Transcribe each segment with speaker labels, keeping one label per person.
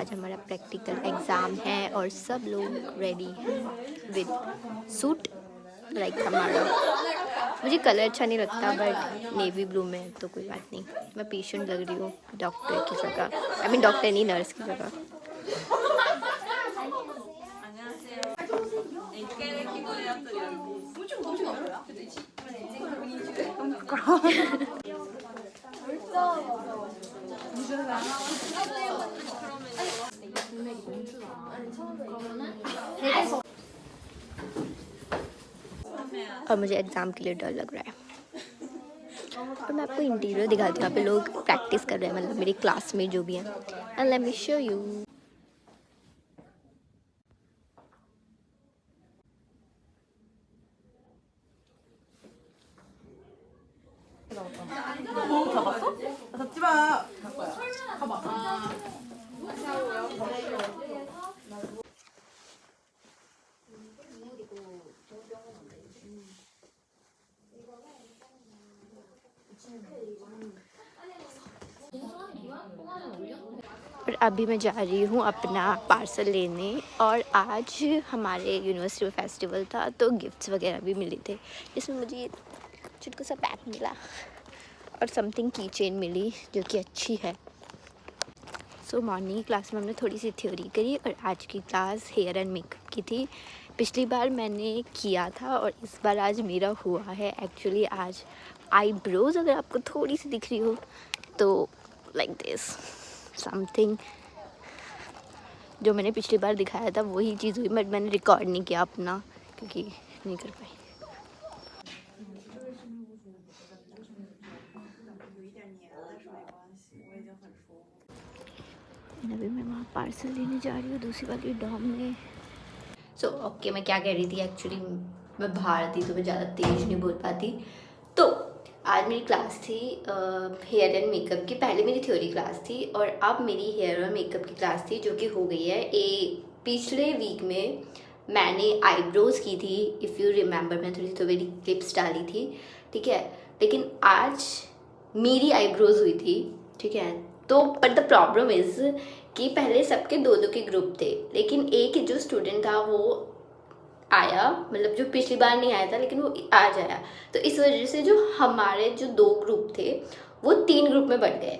Speaker 1: आज हमारा practical exam है और सब लोग रेडी हैं विद सूट। लाइक हमारा, मुझे कलर अच्छा नहीं लगता बट नेवी ब्लू में तो कोई बात नहीं। मैं पेशेंट लग रही हूँ डॉक्टर की जगह, आई मीन डॉक्टर नहीं, नर्स की जगह। और मुझे एग्ज़ाम के लिए डर लग रहा है। और मैं आपको इंटीरियर दिखाती हूँ, यहाँ पे लोग प्रैक्टिस कर रहे हैं, मतलब मेरी क्लास में जो भी हैं। And let me show you.
Speaker 2: 잡았어? 잡지 마. 가봐.
Speaker 1: और अभी मैं जा रही हूँ अपना पार्सल लेने। और आज हमारे यूनिवर्सिटी में फेस्टिवल था तो गिफ्ट्स वगैरह भी मिले थे, जिसमें मुझे ये छोटा सा पैक मिला और समथिंग की चेन मिली जो कि अच्छी है। सो मॉर्निंग क्लास में हमने थोड़ी सी थ्योरी करी और आज की क्लास हेयर एंड मेकअप की थी। पिछली बार मैंने किया था और इस बार आज मेरा हुआ है। एक्चुअली आज आईब्रोज अगर आपको थोड़ी सी दिख रही हो तो लाइक दिस समथिंग जो मैंने पिछली बार दिखाया था वही चीज़ हुई, बट मैंने रिकॉर्ड नहीं किया अपना क्योंकि नहीं कर पाई। अभी मैं वहाँ पार्सल लेने जा रही हूँ दूसरी वाली डॉम में। सो ओके, मैं क्या कह रही थी, एक्चुअली मैं बाहर थी तो मैं ज़्यादा तेज़ नहीं बोल पाती। तो आज मेरी क्लास थी हेयर एंड मेकअप की। पहले मेरी थ्योरी क्लास थी और अब मेरी हेयर और मेकअप की क्लास थी जो कि हो गई है। पिछले वीक में मैंने आईब्रोज़ की थी, इफ़ यू रिमेंबर। मैं थोड़ी तो मेरी क्लिप्स डाली थी, ठीक है। लेकिन आज मेरी आईब्रोज़ हुई थी, ठीक है। तो बट द प्रॉब्लम इज़ कि पहले सबके दो दो के ग्रुप थे, लेकिन एक जो स्टूडेंट था वो आया, मतलब जो पिछली बार नहीं आया था लेकिन वो आज आया। तो इस वजह से जो हमारे जो दो ग्रुप थे वो 3 ग्रुप में बढ़ गए।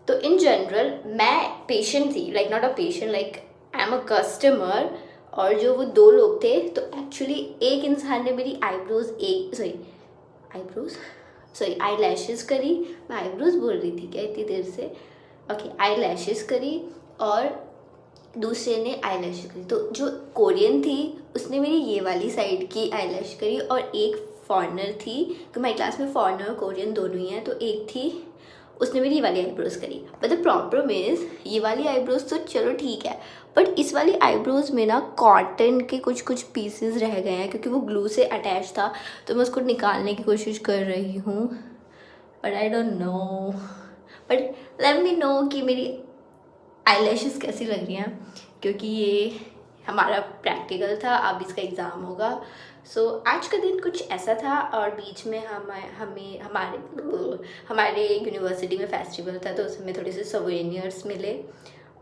Speaker 1: तो इन जनरल मैं पेशेंट थी, like not a patient, like I am a customer. और जो वो 2 लोग थे तो एक्चुअली एक इंसान ने मेरी आई लैशेज़ करी। मैं आईब्रोज बोल रही थी क्या इतनी देर से? ओके, आई लैशेज़ करी और दूसरे ने आई लैश करी। तो जो कोरियन थी उसने मेरी ये वाली साइड की आई लैश करी और एक फॉरनर थी, तो हमारी क्लास में फॉरनर और कोरियन दोनों ही हैं, तो एक थी उसने मेरी ये वाली आईब्रोज करी। बट द प्रॉब्लम इज़ ये वाली आईब्रोज तो चलो ठीक है, बट इस वाली आईब्रोज में ना कॉटन के कुछ कुछ पीसेस रह गए हैं क्योंकि वो ग्लू से अटैच था। तो मैं उसको निकालने की कोशिश कर रही हूँ, but I don't know. But let me know कि मेरी आईलैशेस कैसी लग रही हैं, क्योंकि ये हमारा प्रैक्टिकल था, अब इसका एग्ज़ाम होगा। सो आज का दिन कुछ ऐसा था और बीच में हमारे यूनिवर्सिटी में फेस्टिवल था तो उसमें थोड़े से सोवेनियर्स मिले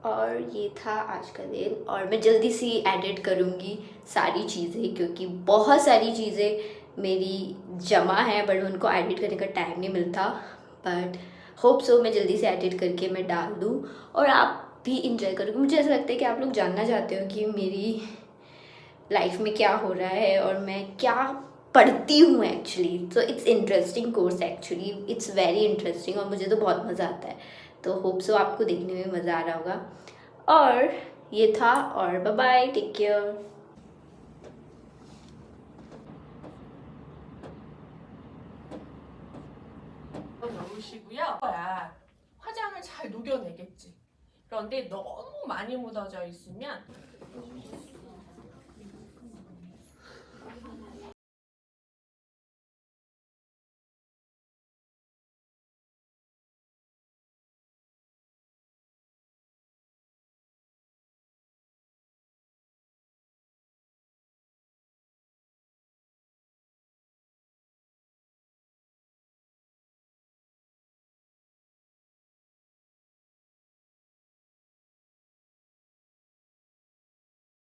Speaker 1: और ये था आज का दिन। और मैं जल्दी सी एडिट करूँगी सारी चीज़ें क्योंकि बहुत सारी चीज़ें मेरी जमा हैं बट उनको एडिट करने का टाइम नहीं मिलता। बट होप सो मैं जल्दी से एडिट करके मैं डाल दूँ और आप भी इंजॉय करोगे। मुझे ऐसा लगता है कि आप लोग जानना चाहते हो कि मेरी लाइफ में क्या हो रहा है और मैं क्या पढ़ती हूँ एक्चुअली। तो it's interesting course, actually it's very interesting और मुझे तो बहुत मज़ा आता है। तो होप सो आपको देखने में मज़ा आ रहा होगा। और ये था, और bye bye, take care.
Speaker 2: 넣으시고요. 화장을 잘 녹여내겠지. 그런데 너무 많이 묻어져 있으면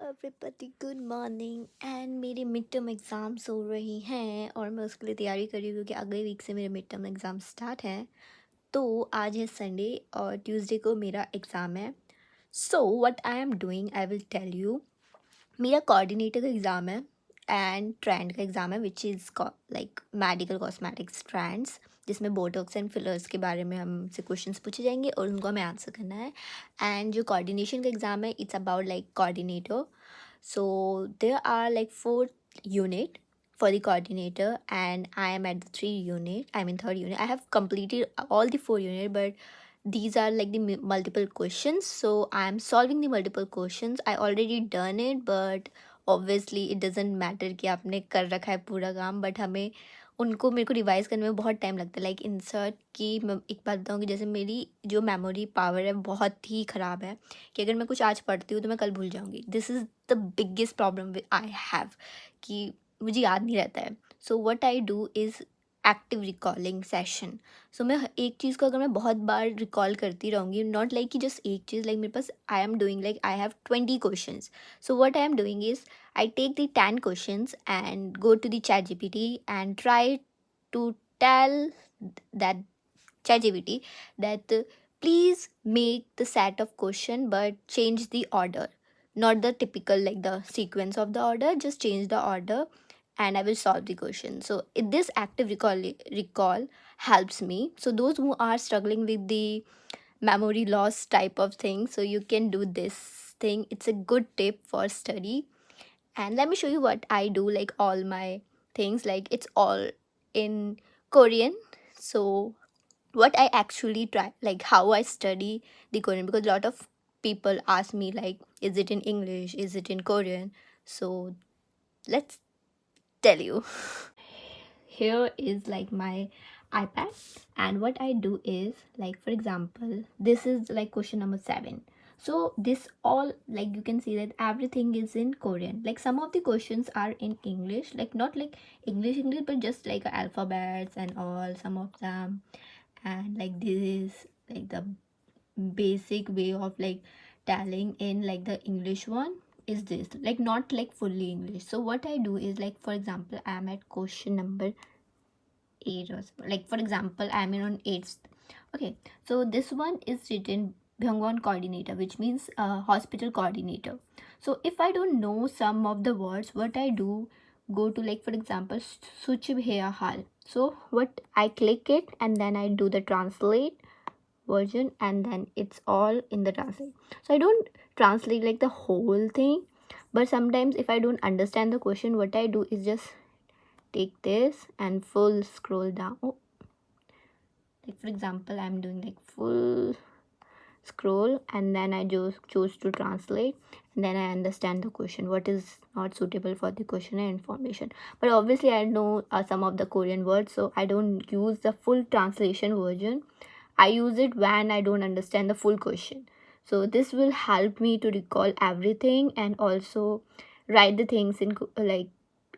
Speaker 1: everybody good morning and मेरी मिड टर्म एग्ज़ाम्स हो रही हैं और मैं उसके लिए तैयारी कर रही हूँ क्योंकि अगले वीक से मेरे मिड टर्म एग्ज़ाम स्टार्ट हैं। तो आज है संडे और ट्यूसडे को मेरा एग्ज़ाम है। So what I am doing I will tell you. मेरा कोऑर्डिनेटर का एग्ज़ाम है एंड ट्रेंड का एग्ज़ाम है which is like medical cosmetics trends, जिसमें बोटॉक्स एंड फिलर्स के बारे में हमसे क्वेश्चंस पूछे जाएंगे और उनको हमें आंसर करना है। एंड जो कोऑर्डिनेशन का एग्ज़ाम है it's about like coordinator. So there are like 4 unit for the coordinator and I am at the 3 unit. I'm in 3rd unit. I have completed all the 4 unit, but these are like the multiple questions. So I am solving the multiple questions. I already done it, but obviously it doesn't matter कि आपने कर रखा है पूरा काम, but हमें उनको मेरे को रिवाइज करने में बहुत टाइम लगता है। लाइक इंसर्ट की मैं एक बात बताऊँ कि जैसे मेरी जो मेमोरी पावर है बहुत ही ख़राब है कि अगर मैं कुछ आज पढ़ती हूँ तो मैं कल भूल जाऊँगी। This is the biggest problem I have कि मुझे याद नहीं रहता है। So what I do is active recalling session. So मैं एक चीज़ को अगर मैं बहुत बार रिकॉल करती रहूँगी, नॉट लाइक कि जस्ट एक चीज़, लाइक मेरे पास I am doing like I have 20 questions. So what I am doing is I take the 10 questions and go to the ChatGPT and try to tell that ChatGPT that please make the set of question but change the order, not the typical like the sequence of the order, just change the order and I will solve the question. So this active recall helps me. So those who are struggling with the memory loss type of thing, so you can do this thing. It's a good tip for study. And let me show you what I do, like all my things, like it's all in Korean. So what I actually try, like how I study the Korean, because a lot of people ask me like is it in English, is it in Korean. So let's tell you. Here is like my iPad, and what I do is, like for example, this is like question number 7. So this all, like you can see that everything is in Korean. Like some of the questions are in English, like not like English, but just like alphabets and all, some of them. And like this is like the basic way of like telling in like the English one is this, like not like fully English. So what I do is, like for example, I am at question number 8 or so. Like for example, I am in on 8th. Okay, so this one is written Byungwon coordinator, which means hospital coordinator. So if I don't know some of the words, what I do, go to like for example Suchib Hea Hal. So what I click it and then I do the translate version and then it's all in the translate. So I don't translate like the whole thing, but sometimes if I don't understand the question, what I do is just take this and full scroll down. Oh, like for example, I'm doing like full scroll and then I just choose to translate and then I understand the question, what is not suitable for the question and information. But obviously I know some of the Korean words, so I don't use the full translation version. I use it when I don't understand the full question. So this will help me to recall everything and also write the things in like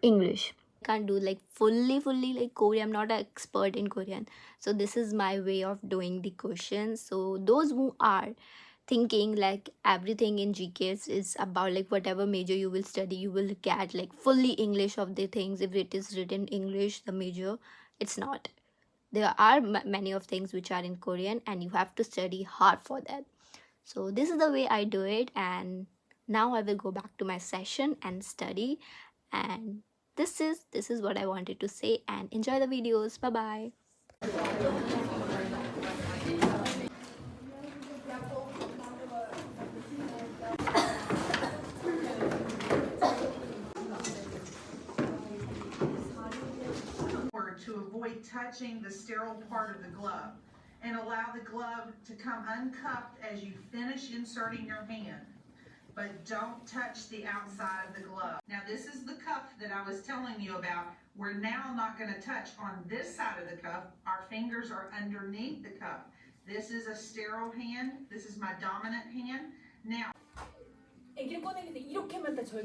Speaker 1: English. Can't do like fully like Korean. I'm not an expert in Korean, so this is my way of doing the questions. So those who are thinking like everything in GKs is about like whatever major you will study, you will get like fully English of the things. If it is written English, the major, it's not. There are many of things which are in Korean and you have to study hard for that. So this is the way I do it, and now I will go back to my session and study. And this is what I wanted to say, and enjoy the videos. Bye bye.
Speaker 3: To avoid touching the sterile part of the glove and allow the glove to come uncupped as you finish inserting your hand, but don't touch the outside of the glove. Now this is the cuff that I was telling you about. We're now not going to touch on this side of the cuff. Our fingers are underneath the cuff. This is a sterile hand. This is my dominant hand. Now
Speaker 2: 애기를 꺼내는데 이렇게만 딱 저희